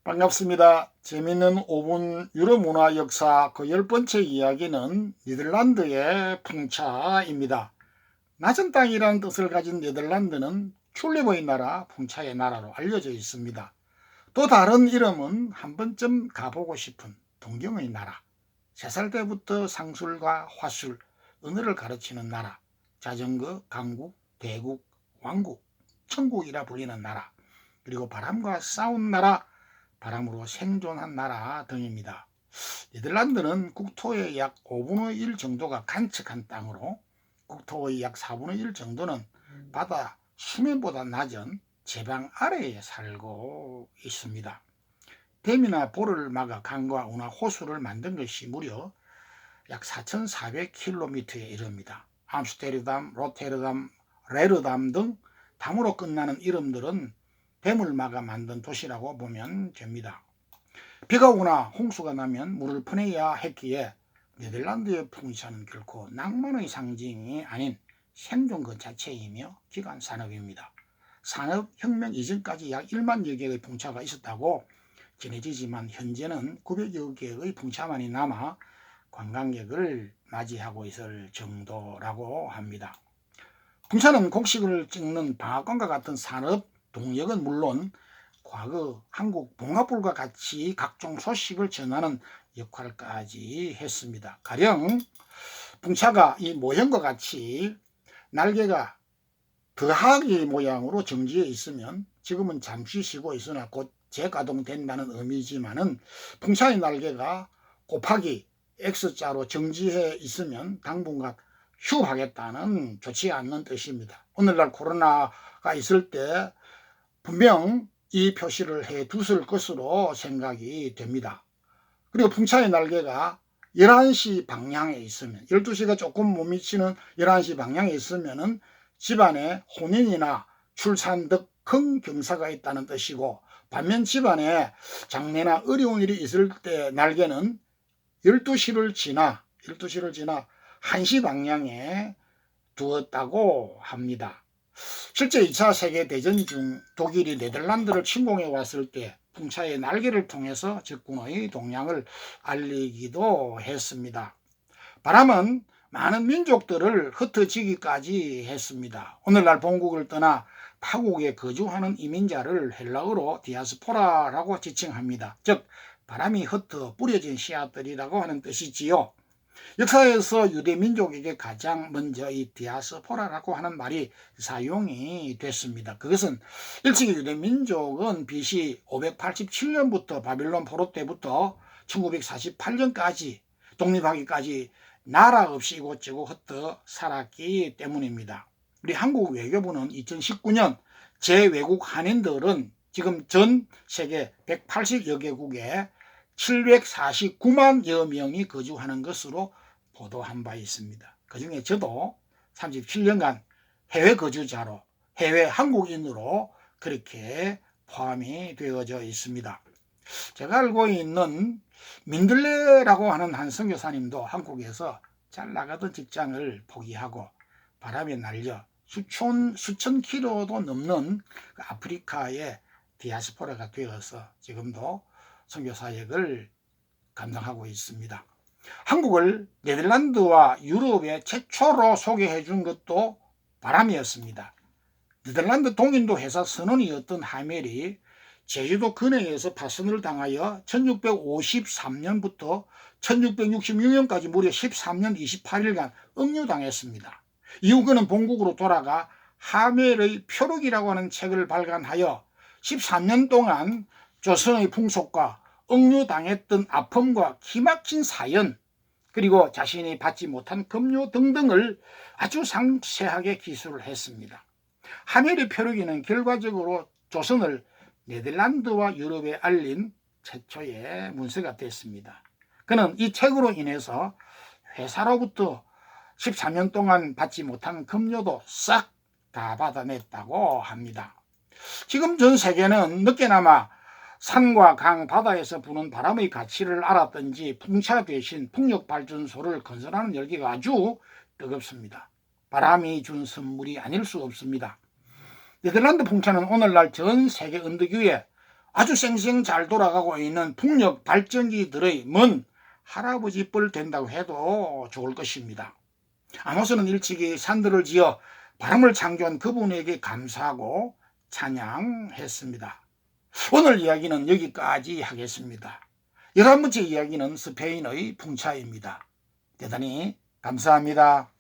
반갑습니다. 재미있는 5분 유럽 문화 역사 그 10번째 이야기는 네덜란드의 풍차입니다. 낮은 땅이라는 뜻을 가진 네덜란드는 튤립의 나라, 풍차의 나라로 알려져 있습니다. 또 다른 이름은 한 번쯤 가보고 싶은 동경의 나라, 3살 때부터 상술과 화술, 언어를 가르치는 나라, 자전거, 강국, 대국, 왕국, 천국이라 불리는 나라, 그리고 바람과 싸운 나라, 바람으로 생존한 나라 등입니다. 네덜란드는 국토의 약 5분의 1 정도가 간척한 땅으로 국토의 약 4분의 1 정도는 바다 수면보다 낮은 제방 아래에 살고 있습니다. 댐이나 보를 막아 강과 운하 호수를 만든 것이 무려 약 4,400km에 이릅니다. 암스테르담, 로테르담, 레르담 등 담으로 끝나는 이름들은 댐을 막아 만든 도시라고 보면 됩니다. 비가 오거나 홍수가 나면 물을 퍼내야 했기에 네덜란드의 풍차는 결코 낭만의 상징이 아닌 생존 그 자체이며 기간 산업입니다. 산업혁명 이전까지 약 1만여 개의 풍차가 있었다고 전해지지만 현재는 900여 개의 풍차만이 남아 관광객을 맞이하고 있을 정도라고 합니다. 풍차는 곡식을 찍는 방앗간과 같은 산업 동력은 물론 과거 한국 봉화불과 같이 각종 소식을 전하는 역할까지 했습니다. 가령 풍차가 이 모형과 같이 날개가 더하기 모양으로 정지해 있으면 지금은 잠시 쉬고 있으나 곧 재가동된다는 의미지만은 풍차의 날개가 곱하기 X자로 정지해 있으면 당분간 휴하겠다는 좋지 않는 뜻입니다. 오늘날 코로나가 있을 때 분명 이 표시를 해 두실 것으로 생각이 됩니다. 그리고 풍차의 날개가 11시 방향에 있으면 12시가 조금 못 미치는 11시 방향에 있으면 집안에 혼인이나 출산 등 큰 경사가 있다는 뜻이고, 반면 집안에 장례나 어려운 일이 있을 때 날개는 12시를 지나 1시 방향에 두었다고 합니다. 실제 2차 세계대전 중 독일이 네덜란드를 침공해 왔을 때 풍차의 날개를 통해서 적군의 동향을 알리기도 했습니다. 바람은 많은 민족들을 흩어지기까지 했습니다. 오늘날 본국을 떠나 타국에 거주하는 이민자를 헬라어로 디아스포라라고 지칭합니다. 즉 바람이 흩어 뿌려진 씨앗들이라고 하는 뜻이지요. 역사에서 유대민족에게 가장 먼저 이 디아스포라라고 하는 말이 사용이 됐습니다. 그것은 일찍이 유대민족은 BC 587년부터 바빌론 포로 때부터 1948년까지 독립하기까지 나라 없이 이곳저곳 흩어 살았기 때문입니다. 우리 한국 외교부는 2019년 재외국 한인들은 지금 전 세계 180여 개국에 749만여 명이 거주하는 것으로 보도한 바 있습니다. 그 중에 저도 37년간 해외 거주자로 해외 한국인으로 그렇게 포함이 되어져 있습니다. 제가 알고 있는 민들레라고 하는 한 선교사님도 한국에서 잘 나가던 직장을 포기하고 바람에 날려 수천 킬로도 넘는 아프리카의 디아스포라가 되어서 지금도 선교 사역을 감당하고 있습니다. 한국을 네덜란드와 유럽에 최초로 소개해 준 것도 바람이었습니다. 네덜란드 동인도 회사 선원이었던 하멜이 제주도 근해에서 파손을 당하여 1653년부터 1666년까지 무려 13년 28일간 억류당했습니다. 이후 그는 본국으로 돌아가 하멜의 표록이라고 하는 책을 발간하여 13년 동안 조선의 풍속과 억류당했던 아픔과 기막힌 사연, 그리고 자신이 받지 못한 급료 등등을 아주 상세하게 기술을 했습니다. 하멜의 표류기는 결과적으로 조선을 네덜란드와 유럽에 알린 최초의 문서가 됐습니다. 그는 이 책으로 인해서 회사로부터 13년 동안 받지 못한 급료도 싹 다 받아냈다고 합니다. 지금 전 세계는 늦게나마 산과 강, 바다에서 부는 바람의 가치를 알았던지 풍차 대신 풍력발전소를 건설하는 열기가 아주 뜨겁습니다. 바람이 준 선물이 아닐 수 없습니다. 네덜란드 풍차는 오늘날 전 세계 언덕 위에 아주 쌩쌩 잘 돌아가고 있는 풍력 발전기들의 먼 할아버지 뻘 된다고 해도 좋을 것입니다. 아모스는 일찍이 산들을 지어 바람을 창조한 그분에게 감사하고 찬양했습니다. 오늘 이야기는 여기까지 하겠습니다. 11번째 이야기는 스페인의 풍차입니다. 대단히 감사합니다.